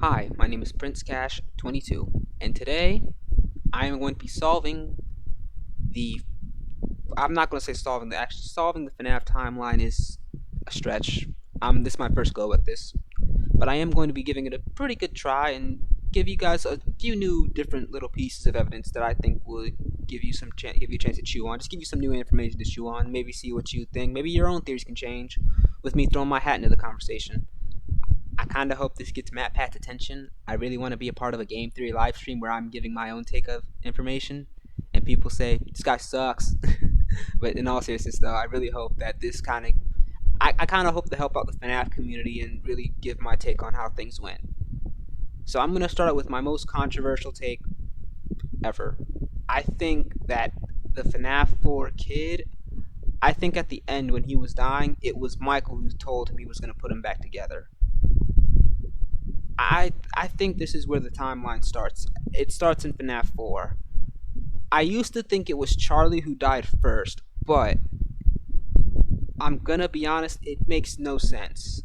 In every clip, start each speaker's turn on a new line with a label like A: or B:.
A: Hi, my name is Prince Cash 22, and today I am going to be solving the. I'm not going to say solving actually solving the FNAF timeline is a stretch. This is my first go at this, but I am going to be giving it a pretty good try and give you guys a few new, different little pieces of evidence that I think will give you a chance to chew on. Just give you some new information to chew on. Maybe see what you think. Maybe your own theories can change with me throwing my hat into the conversation. I kind of hope this gets Matt Pat's attention. I really want to be a part of a game theory live stream where I'm giving my own take of information, and people say this guy sucks. But in all seriousness, though, I really hope that this kind of I kind of hope to help out the FNAF community and really give my take on how things went. So I'm gonna start out with my most controversial take ever. I think that the FNAF 4 kid. I think at the end when he was dying, it was Michael who told him he was gonna put him back together. I think this is where the timeline starts. It starts in FNAF 4. I used to think it was Charlie who died first, but I'm gonna be honest, it makes no sense.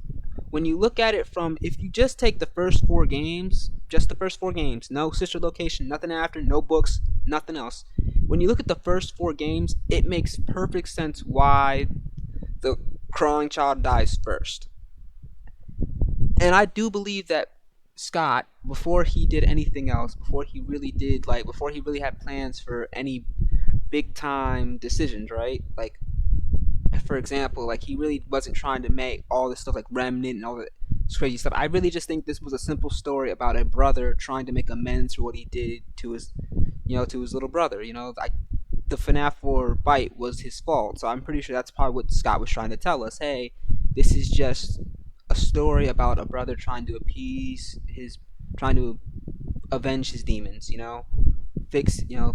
A: When you look at it from, if you just take the first four games, just the first four games, no sister location, nothing after, no books, nothing else. When you look at the first four games, it makes perfect sense why the crawling child dies first. And I do believe that Scott, before he did anything else, before he really had plans for any big time decisions, right? Like, for example, like he really wasn't trying to make all this stuff like Remnant and all that crazy stuff. I really just think this was a simple story about a brother trying to make amends for what he did to to his little brother. Like the FNAF 4 bite was his fault, so I'm pretty sure that's probably what Scott was trying to tell us. Hey, this is just a story about a brother trying to avenge his demons,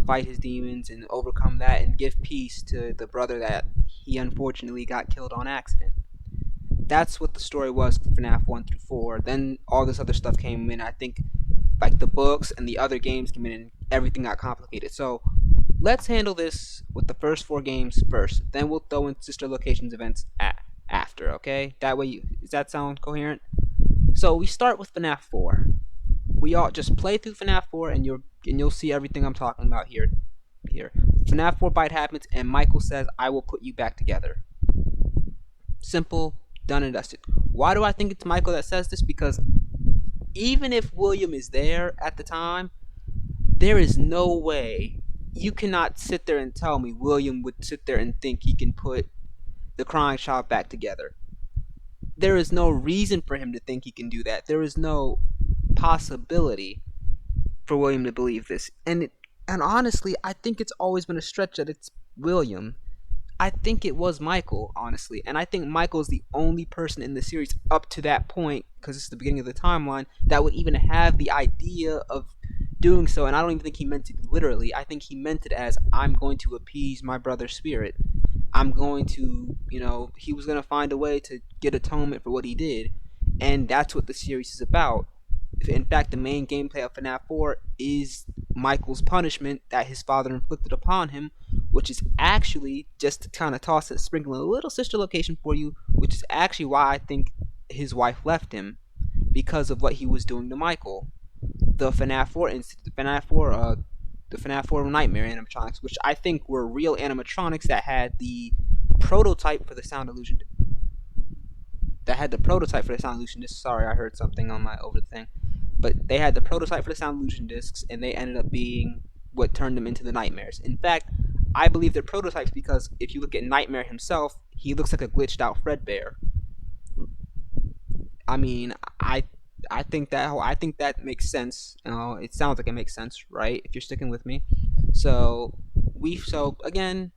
A: fight his demons and overcome that and give peace to the brother that he unfortunately got killed on accident. That's what the story was for FNAF 1 through 4. Then all this other stuff came in. I think like the books and the other games came in and everything got complicated. So let's handle this with the first four games first. Then we'll throw in sister locations events after, okay? Does that sound coherent? So we start with FNAF 4. We all just play through FNAF 4 and you'll see everything I'm talking about here. FNAF 4 bite happens and Michael says, "I will put you back together." Simple, done and dusted. Why do I think it's Michael that says this? Because even if William is there at the time, there is no way you cannot sit there and tell me William would sit there and think he can put the crying child back together. There is no reason for him to think he can do that. There is no possibility for William to believe this. And honestly, I think it's always been a stretch that it's William. I think it was Michael, honestly, and I think Michael's the only person in the series up to that point, because it's the beginning of the timeline, that would even have the idea of doing so. And I don't even think he meant it literally. I think he meant it as, I'm going to appease my brother's spirit. I'm going to, he was going to find a way to get atonement for what he did. And that's what the series is about. In fact, the main gameplay of FNAF 4 is Michael's punishment that his father inflicted upon him, which is actually, just to kind of sprinkle a little sister location for you, which is actually why I think his wife left him, because of what he was doing to Michael. The FNAF 4 incident, the FNAF 4 Nightmare animatronics, which I think were real animatronics that had the prototype for the sound illusion. Sorry, I heard something on my over the thing. But they had the prototype for the sound illusion discs, and they ended up being what turned them into the nightmares. In fact, I believe they're prototypes because if you look at Nightmare himself, he looks like a glitched out Fredbear. I mean, I think that makes sense. It sounds like it makes sense, right? If you're sticking with me. So again,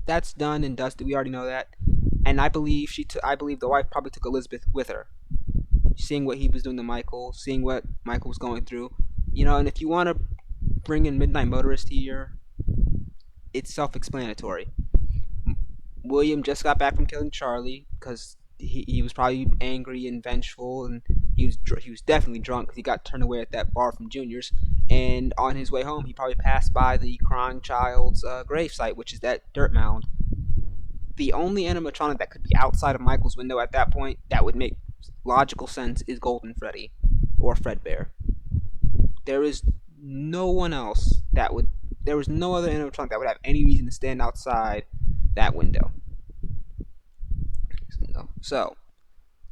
A: that's done and dusted. We already know that, and I believe the wife probably took Elizabeth with her, seeing what he was doing to Michael, seeing what Michael was going through, And if you want to bring in Midnight Motorist here, it's self-explanatory. William just got back from killing Charlie because he was probably angry and vengeful, and he was definitely drunk because he got turned away at that bar from Junior's. And on his way home, he probably passed by the crying child's gravesite, which is that dirt mound. The only animatronic that could be outside of Michael's window at that point that would make logical sense is Golden Freddy. or Fredbear. There is no one else that would. There was no other animatronic that would have any reason to stand outside that window. So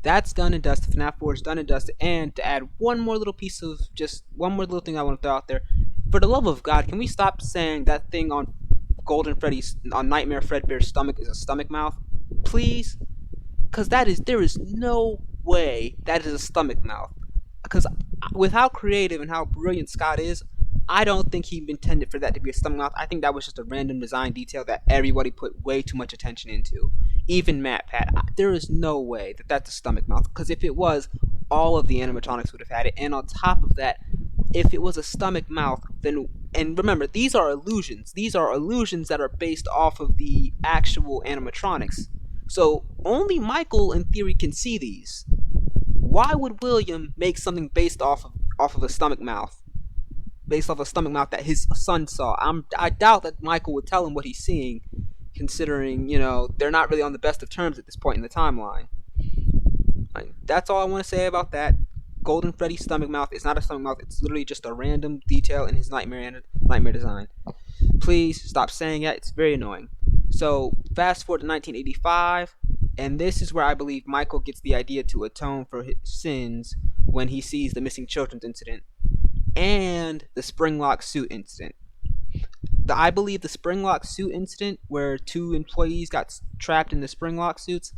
A: that's done and dusted. FNAF 4 is done and dusted. And to add one more little piece of just one more little thing I want to throw out there, for the love of God, can we stop saying that thing on Golden Freddy's on Nightmare Fredbear's stomach is a stomach mouth, please? Because there is no way that is a stomach mouth. Because with how creative and how brilliant Scott is, I don't think he intended for that to be a stomach mouth. I think that was just a random design detail that everybody put way too much attention into. Even Matt Pat. There is no way that that's a stomach mouth. Because if it was, all of the animatronics would have had it. And on top of that, if it was a stomach mouth, then, and remember, these are illusions. These are illusions that are based off of the actual animatronics. So only Michael, in theory, can see these. Why would William make something based off of a stomach mouth? Based off a stomach mouth that his son saw. I doubt that Michael would tell him what he's seeing, considering, they're not really on the best of terms at this point in the timeline. That's all I want to say about that. Golden Freddy's stomach mouth is not a stomach mouth. It's literally just a random detail in his nightmare design. Please stop saying that. It's very annoying. So fast forward to 1985, and this is where I believe Michael gets the idea to atone for his sins when he sees the missing children's incident and the Springlock suit incident. I believe the Springlock suit incident, where two employees got trapped in the Springlock suits,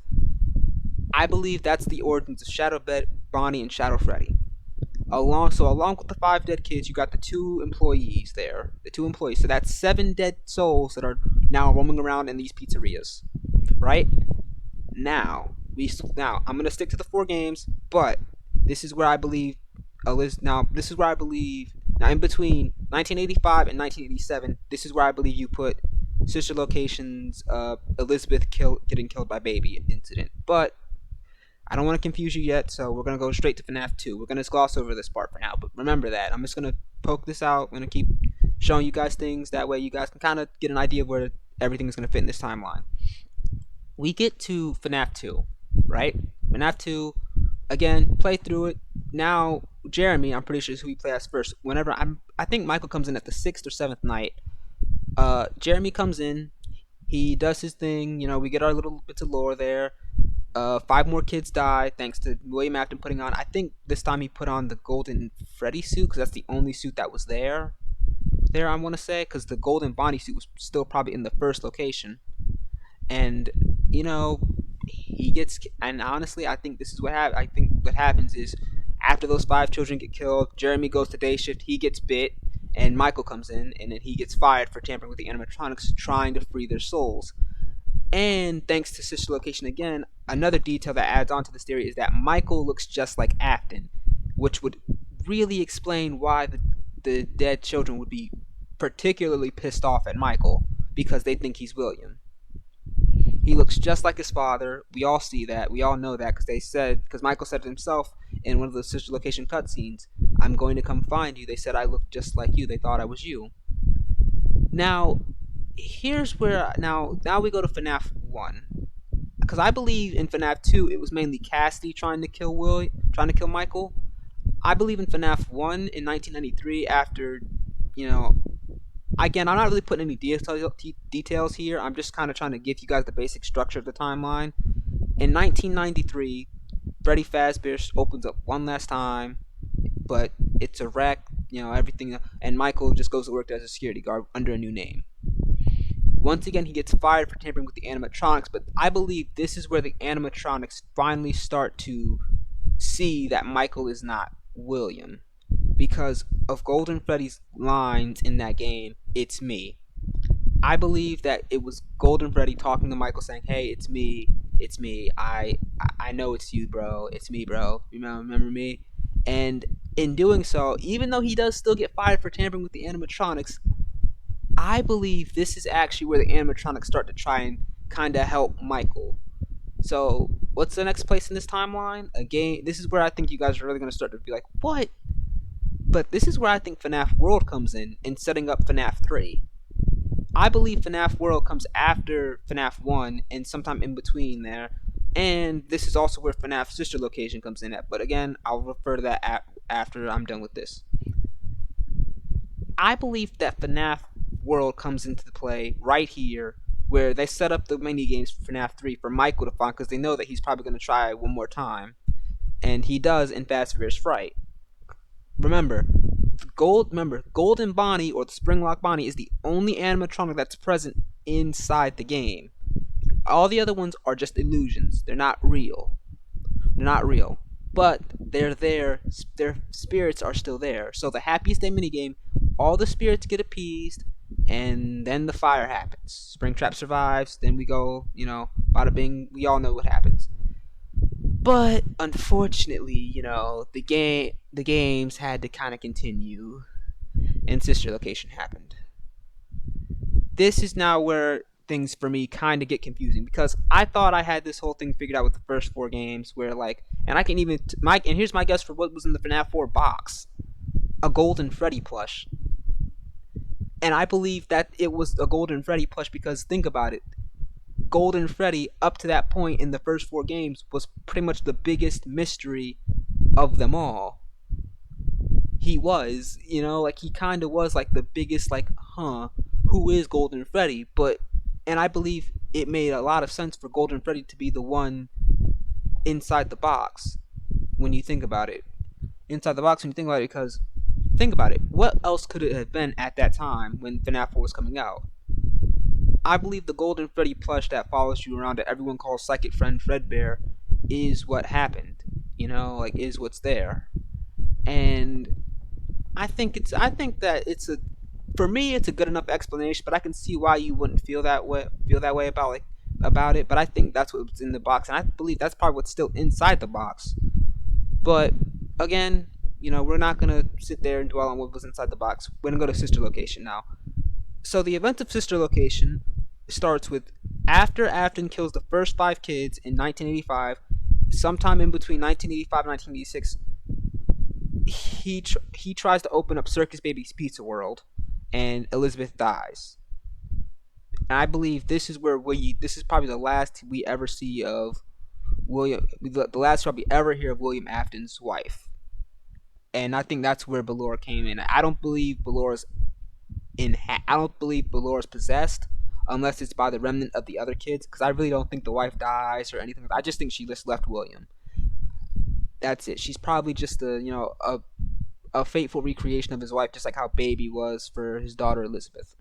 A: I believe that's the origins of Shadow Bonnie, and Shadow Freddy. Along with the 5 dead kids, you got the 2 employees there. The 2 employees. So that's 7 dead souls that are now roaming around in these pizzerias. Right? Now I'm gonna stick to the 4 games, but this is where I believe now in between 1985 and 1987, this is where I believe you put Sister Location's Elizabeth getting killed by baby incident. But I don't want to confuse you yet, so we're going to go straight to FNAF 2. We're going to gloss over this part for now, but remember that. I'm just going to poke this out. I'm going to keep showing you guys things. That way you guys can kind of get an idea of where everything is going to fit in this timeline. We get to FNAF 2, right? FNAF 2, again, play through it. Now, Jeremy, I'm pretty sure is who we play as first. I think Michael comes in at the 6th or 7th night. Jeremy comes in. He does his thing. We get our little bits of lore there. 5 more kids die thanks to William Afton putting on. I think this time he put on the Golden Freddy suit because that's the only suit that was there. I want to say, because the Golden Bonnie suit was still probably in the first location. And he gets. And honestly, I think this is what happens. I think what happens is after those 5 children get killed, Jeremy goes to day shift. He gets bit, and Michael comes in, and then he gets fired for tampering with the animatronics, trying to free their souls. And thanks to Sister Location again, another detail that adds on to this theory is that Michael looks just like Afton, which would really explain why the dead children would be particularly pissed off at Michael, because they think he's William. He looks just like his father. We all see that. We all know that because Michael said it himself in one of the Sister Location cutscenes, "I'm going to come find you. They said I looked just like you. They thought I was you." Now, here's where now we go to FNAF 1, because I believe in FNAF 2 it was mainly Cassidy trying to kill Michael. I believe in FNAF 1 in 1993 after, again, I'm not really putting any details here. I'm just kind of trying to give you guys the basic structure of the timeline. In 1993, Freddy Fazbear opens up one last time, but it's a wreck, everything, and Michael just goes to work as a security guard under a new name. Once again, he gets fired for tampering with the animatronics, but I believe this is where the animatronics finally start to see that Michael is not William, because of Golden Freddy's lines in that game, "It's me." I believe that it was Golden Freddy talking to Michael saying, "Hey, it's me. I know it's you, bro. It's me, bro. Remember me?" And in doing so, even though he does still get fired for tampering with the animatronics, I believe this is actually where the animatronics start to try and kind of help Michael. So, what's the next place in this timeline? Again, this is where I think you guys are really going to start to be like, what? But this is where I think FNAF World comes in setting up FNAF 3. I believe FNAF World comes after FNAF 1 and sometime in between there. And this is also where FNAF Sister Location comes in at. But again, I'll refer to that after I'm done with this. I believe that FNAF world comes into play right here, where they set up the mini games for FNAF 3 for Michael to find because they know that he's probably going to try one more time, and he does in Fast and Furious Fright. Remember, Golden Bonnie or the Springlock Bonnie is the only animatronic that's present inside the game. All the other ones are just illusions. They're not real. They're not real. But they're there. Their spirits are still there. So the Happiest Day minigame, all the spirits get appeased, and then the fire happens. Springtrap survives. Then we go, bada bing. We all know what happens. But unfortunately, the games had to kind of continue, and Sister Location happened. This is now where things for me kind of get confusing because I thought I had this whole thing figured out with the first 4 games, where and I can even and here's my guess for what was in the FNAF 4 box: a Golden Freddy plush. And I believe that it was a Golden Freddy plush because think about it. Golden Freddy, up to that point in the first 4 games, was pretty much the biggest mystery of them all. He was, he kind of was the biggest, who is Golden Freddy? And I believe it made a lot of sense for Golden Freddy to be the one inside the box when you think about it. Because think about it, what else could it have been at that time when FNAF 4 was coming out? I believe the Golden Freddy plush that follows you around that everyone calls Psychic Friend Fredbear is what happened. Is what's there. And I think that for me it's a good enough explanation, but I can see why you wouldn't feel that way about it. But I think that's what's in the box, and I believe that's probably what's still inside the box. But again, we're not gonna sit there and dwell on what was inside the box. We're gonna go to Sister Location now. So the event of Sister Location starts with after Afton kills the first 5 kids in 1985. Sometime in between 1985 and 1986, he tries to open up Circus Baby's Pizza World, and Elizabeth dies. And I believe this is probably the last we ever see of William. The last probably ever hear of William Afton's wife. And I think that's where Ballora came in. I don't believe Ballora's possessed unless it's by the remnant of the other kids, because I really don't think the wife dies or anything. I just think she just left William. That's it. She's probably just a fateful recreation of his wife, just like how Baby was for his daughter Elizabeth.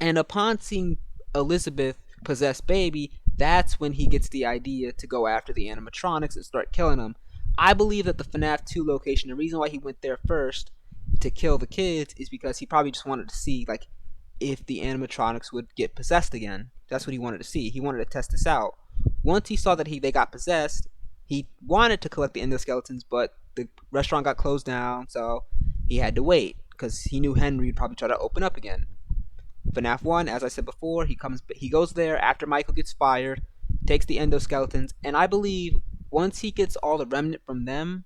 A: And upon seeing Elizabeth possess Baby, that's when he gets the idea to go after the animatronics and start killing them. I believe that the FNAF 2 location, the reason why he went there first to kill the kids is because he probably just wanted to see if the animatronics would get possessed again. That's what he wanted to see. He wanted to test this out. Once he saw that they got possessed, he wanted to collect the endoskeletons, but the restaurant got closed down, so he had to wait because he knew Henry would probably try to open up again. FNAF 1, as I said before, he goes there after Michael gets fired, takes the endoskeletons, and I believe once he gets all the remnant from them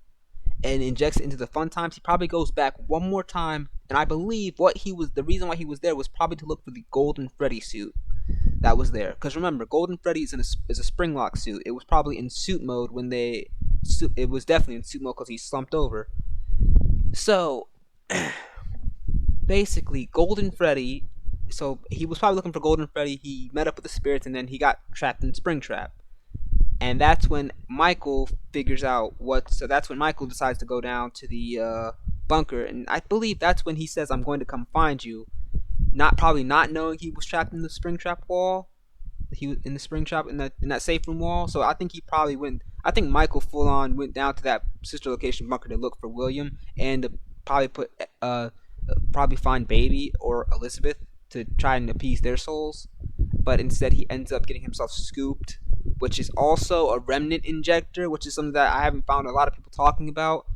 A: and injects it into the fun times, he probably goes back one more time, and I believe the reason why he was there was probably to look for the Golden Freddy suit that was there. Because remember, Golden Freddy is a Springlock suit. It was probably in suit mode it was definitely in suit mode because he slumped over. So basically, Golden Freddy. So he was probably looking for Golden Freddy. He met up with the spirits, and then he got trapped in Springtrap. And that's when Michael figures out So that's when Michael decides to go down to the bunker, and I believe that's when he says, "I'm going to come find you." Probably not knowing he was trapped in the Springtrap wall. He was in the Springtrap in that safe room wall. So I think he probably went. I think Michael full on went down to that Sister Location bunker to look for William and to probably find Baby or Elizabeth to try and appease their souls. But instead, he ends up getting himself scooped, which is also a remnant injector, which is something that I haven't found a lot of people talking about.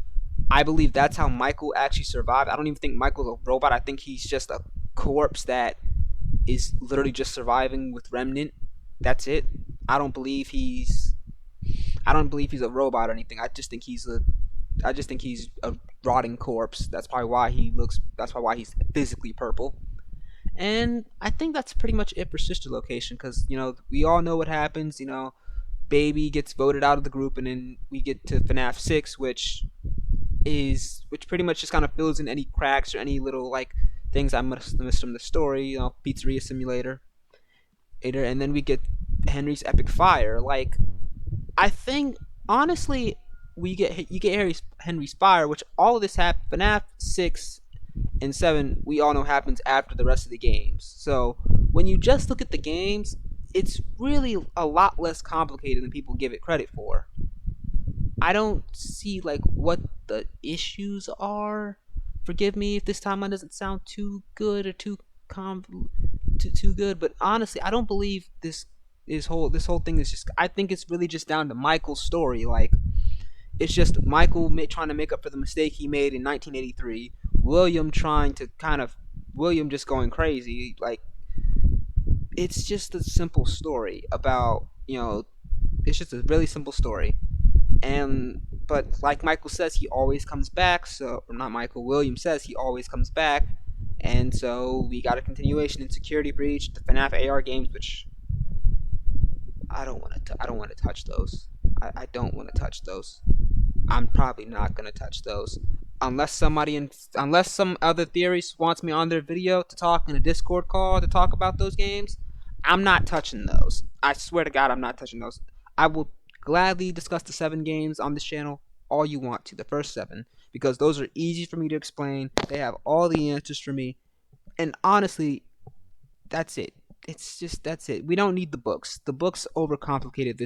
A: I believe that's how Michael actually survived. I don't even think Michael's a robot. I think he's just a corpse that is literally just surviving with remnant. That's it. I don't believe he's a robot or anything. I just think he's a rotting corpse. That's probably why he's physically purple. And I think that's pretty much it for Sister Location, because we all know what happens. Baby gets voted out of the group, and then we get to FNAF 6, which is which pretty much just kind of fills in any cracks or any little like things I must have missed from the story. Pizzeria Simulator, and then we get Henry's Epic Fire. Like I think honestly, you get Henry's Fire, which all of this happened. FNAF 6 and 7, we all know happens after the rest of the games. So when you just look at the games, it's really a lot less complicated than people give it credit for. I don't see like what the issues are. Forgive me if this timeline doesn't sound too good or too good, but honestly, I don't believe this whole thing is just. I think it's really just down to Michael's story. Like it's just Michael trying to make up for the mistake he made in 1983. William just going crazy. Like it's just a simple story about it's just a really simple story. And but like Michael says, he always comes back. So or not Michael, William says he always comes back, and so we got a continuation in Security Breach, the FNAF AR games, which I don't want to touch those. I don't want to touch those. I'm probably not gonna touch those unless some other theorist wants me on their video to talk in a Discord call to talk about those games. I'm not touching those. I swear to God, I'm not touching those. I will gladly discuss the 7 games on this channel all you want to, the first 7, because those are easy for me to explain. They have all the answers for me, and honestly, that's it. That's it. We don't need the books. The books overcomplicated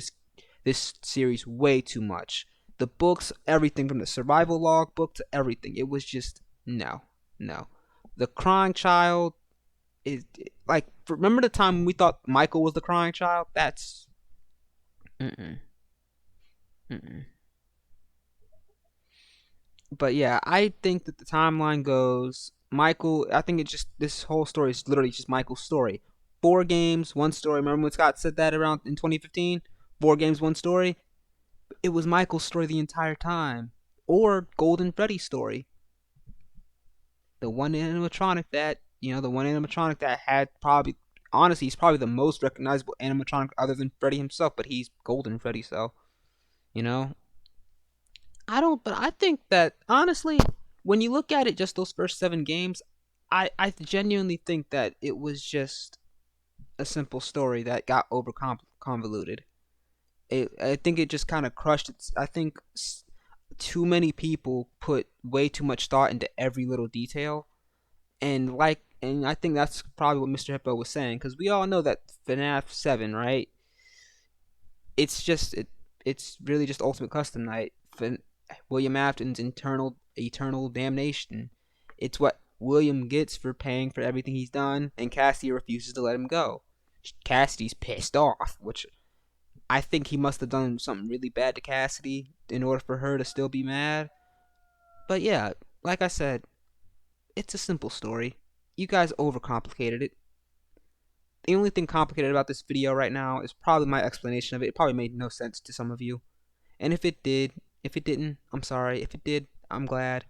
A: this series way too much. The books, everything from the survival log book to everything, it was just no, no. The crying child is like remember the time when we thought Michael was the crying child? That's mm-mm, mm-mm. But yeah, I think that the timeline goes Michael. I think it's just this whole story is literally just Michael's story. 4 games, one story. Remember when Scott said that around in 2015? 4 games, one story. It was Michael's story the entire time, or Golden Freddy's story. The one animatronic that had probably, honestly, he's probably the most recognizable animatronic other than Freddy himself. But he's Golden Freddy, so you know. I don't, but I think that honestly, when you look at it, just those first 7 games, I genuinely think that it was just a simple story that got over convoluted. I think it just kind of crushed it. I think too many people put way too much thought into every little detail, and I think that's probably what Mr. Hippo was saying, because we all know that FNAF 7, right? It's really just Ultimate Custom Night. William Afton's eternal damnation. It's what William gets for paying for everything he's done, and Cassidy refuses to let him go. Cassidy's pissed off, which I think he must have done something really bad to Cassidy in order for her to still be mad. But yeah, like I said, it's a simple story. You guys overcomplicated it. The only thing complicated about this video right now is probably my explanation of it. It probably made no sense to some of you. And if it didn't, I'm sorry. If it did, I'm glad.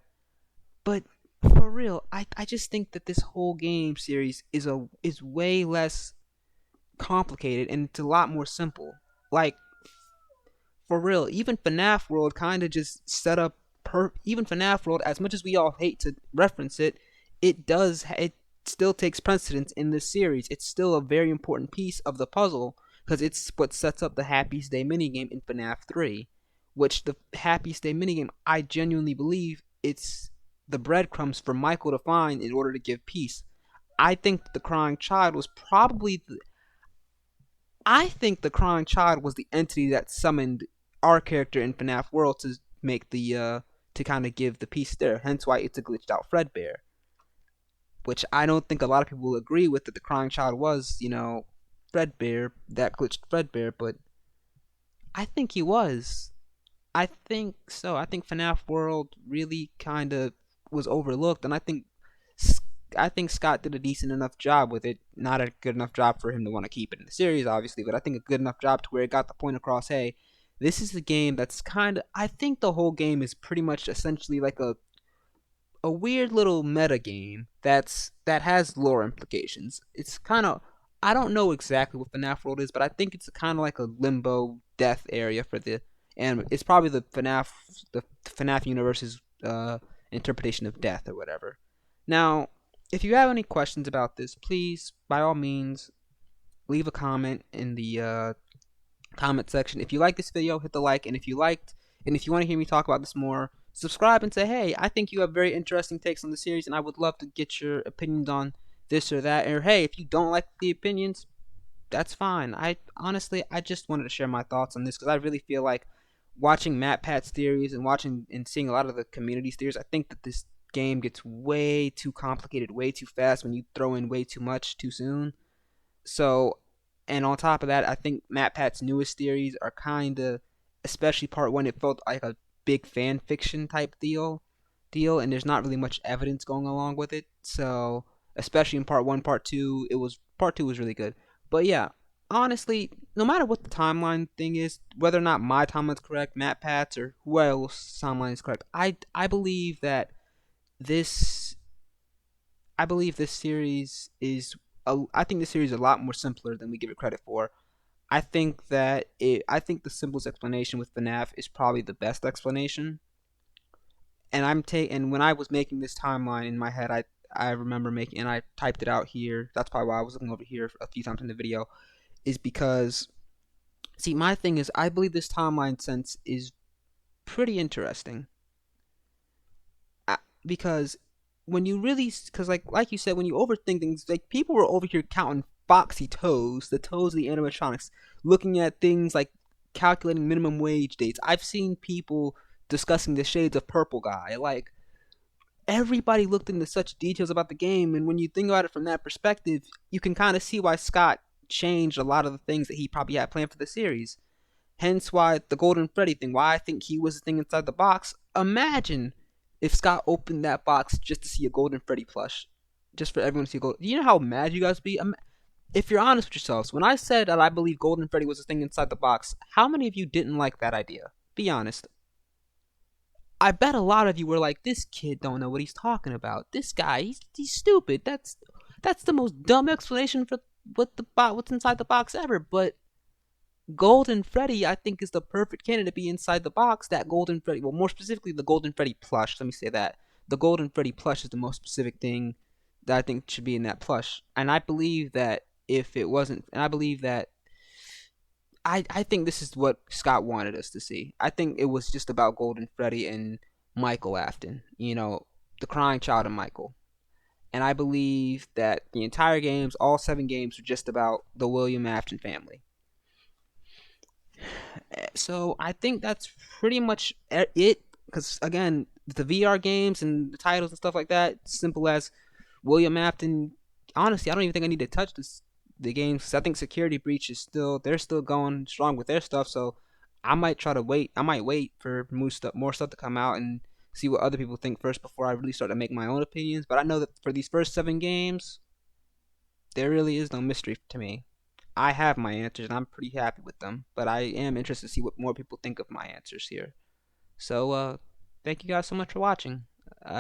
A: But for real, I just think that this whole game series is way less complicated and it's a lot more simple. Like for real, even FNAF World kind of just set up even FNAF World, as much as we all hate to reference it, it still takes precedence in this series. It's still a very important piece of the puzzle because it's what sets up the Happiest Day minigame in FNAF 3, which the Happiest Day minigame, I genuinely believe it's the breadcrumbs for Michael to find in order to give peace. I think the crying child was probably I think the crying child was the entity that summoned our character in FNAF World to make to kind of give the peace there. Hence why it's a glitched out Fredbear, which I don't think a lot of people will agree with, that the crying child was, Fredbear, that glitched Fredbear, but I think he was. I think so. I think FNAF World really kind of was overlooked, and I think Scott did a decent enough job with it. Not a good enough job for him to want to keep it in the series, obviously, but I think a good enough job to where it got the point across. Hey, this is a game that's kind of. I think the whole game is pretty much essentially like a weird little meta game that has lore implications. It's kind of. I don't know exactly what FNAF World is, but I think it's kind of like a limbo death area for the. And it's probably the FNAF universe's interpretation of death or whatever. Now, if you have any questions about this, please by all means leave a comment in the comment section. If you like this video, hit the like, and if you want to hear me talk about this more, subscribe and say, hey, I think you have very interesting takes on the series, and I would love to get your opinions on this or that. Or hey, if you don't like the opinions, that's fine. I honestly, I just wanted to share my thoughts on this because I really feel like watching Matt Pat's theories and watching and seeing a lot of the community's theories, I think that this game gets way too complicated, way too fast when you throw in way too much too soon. So, and on top of that, I think Matt Pat's newest theories are kind of, especially part one, it felt like a big fan fiction type deal, and there's not really much evidence going along with it. So, especially in part one, part two was really good. But yeah, honestly, no matter what the timeline thing is, whether or not my timeline's correct, Matt Pat's or who else timeline is correct, I believe that this I believe this series is I think this series is a lot more simpler than we give it credit for. I think the simplest explanation with FNAF is probably the best explanation. And when I was making this timeline in my head, I remember making and I typed it out here. That's probably why I was looking over here a few times in the video. Is because see my thing is I believe this timeline sense is pretty interesting. Because when you really because like you said when you overthink things like people were over here counting foxy toes, the toes of the animatronics, looking at things like calculating minimum wage dates. I've seen people discussing the shades of purple guy. Like everybody looked into such details about the game, and when you think about it from that perspective, you can kind of see why Scott changed a lot of the things that he probably had planned for the series. Hence why the Golden Freddy thing, why I think he was the thing inside the box. Imagine if Scott opened that box just to see a Golden Freddy plush. Just for everyone to see a Golden. You know how mad you guys would be? If you're honest with yourselves, when I said that I believe Golden Freddy was the thing inside the box, how many of you didn't like that idea? Be honest. I bet a lot of you were like, this kid don't know what he's talking about. This guy, he's stupid. That's the most dumb explanation for what's inside the box ever. But Golden Freddy, I think, is the perfect candidate to be inside the box. That Golden Freddy, well, more specifically, the Golden Freddy plush. Let me say that the Golden Freddy plush is the most specific thing that I think should be in that plush. And I believe that if it wasn't, and I believe that I think this is what Scott wanted us to see. I think it was just about Golden Freddy and Michael Afton. You know, the crying child of Michael. And I believe that the entire games, all 7 games, were just about the William Afton family. So I think that's pretty much it. Because again, the VR games and the titles and stuff like that, simple as William Afton. Honestly, I don't even think I need to touch the games. Cause I think Security Breach is they're still going strong with their stuff. So I might try to wait. I might wait for more stuff to come out and see what other people think first before I really start to make my own opinions. But I know that for these first 7 games, there really is no mystery to me. I have my answers and I'm pretty happy with them, but I am interested to see what more people think of my answers here. So, thank you guys so much for watching.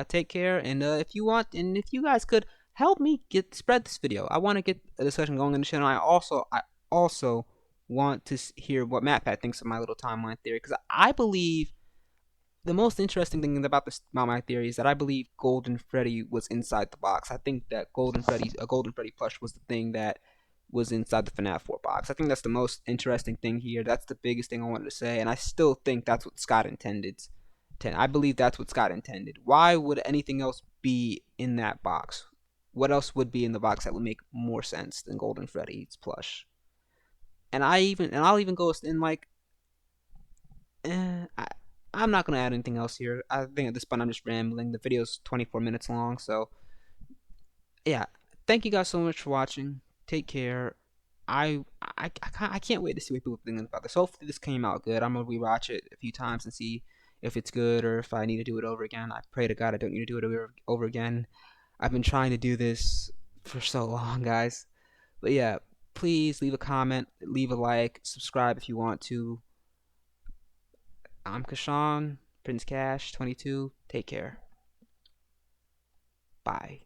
A: Take care, and if you want, and if you guys could help me spread this video, I want to get a discussion going on the channel. I also want to hear what MatPat thinks of my little timeline theory because I believe the most interesting thing about my theory is that I believe Golden Freddy was inside the box. I think that a Golden Freddy plush was the thing that was inside the FNAF 4 box. I think that's the most interesting thing here. That's the biggest thing I wanted to say, and I still think that's what Scott intended. I believe that's what Scott intended. Why would anything else be in that box? What else would be in the box that would make more sense than Golden Freddy's plush? I'll even go in like I'm not gonna add anything else here. I think at this point I'm just rambling. The video's 24 minutes long, so yeah. Thank you guys so much for watching. Take care. I can't wait to see what people think about this. Hopefully this came out good. I'm gonna rewatch it a few times and see if it's good or if I need to do it over again. I pray to God I don't need to do it over again. I've been trying to do this for so long, guys. But yeah, please leave a comment, leave a like, subscribe if you want to. I'm Kashawn, Prince Cash 22. Take care. Bye.